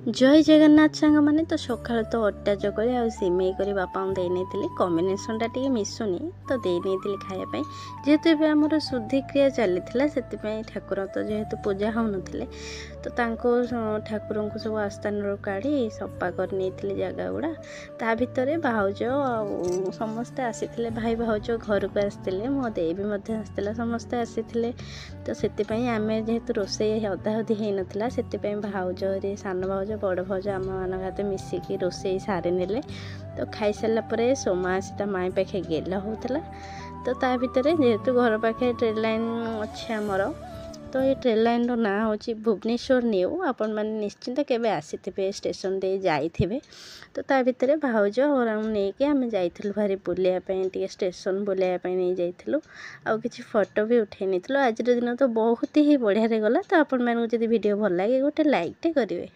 जय जगन्नाथ सांग मैंने तो सकाल तो अटा चकरी आ सिमेई कर बापा को दे नहीं कम्बिनेसन टा मिसुनी तो दे नहीं खायापी जेहेतु ए आमर शुद्धि क्रिया चली से ठाकुर तो जेहेतु पूजा हो नथिले तो ठाकुर को सब आस्थान काढ़ी सफा कर नहीं जगह गुड़ा ता भितर भाउज समस्ते आसी भाई भाउज घर को आसते मो दे भी आसला समस्ते आसी तो से आम जेहेतु रोसे अधा अधी हो नाला से भाउज सान भाउज बड़ भाउज आम मान हाथ मिसिकी रोसे सारी नेले तो खाई सारापर सोमा आसी माई पाखे गेल होता तो ता भितर जेहेतु घर पाखे ट्रेन लाइन अच्छे आमर तो ये ट्रेन लाइन ना हूँ भुवनेश्वर न्यू आपण मैंने निश्चिंत केवे आसी स्टेशन दे जाइए तो ता भितर भाउज और नहीं आम जाइलु भारी बुलायापी स्टेशन बुलायापी नहीं जाइलु आउ कि फोटो भी उठे नहीं आज दिन तो बहुत ही बढ़िया गला तो आपण मैंने भिडियो भल लगे गोटे लाइक टे करेंगे।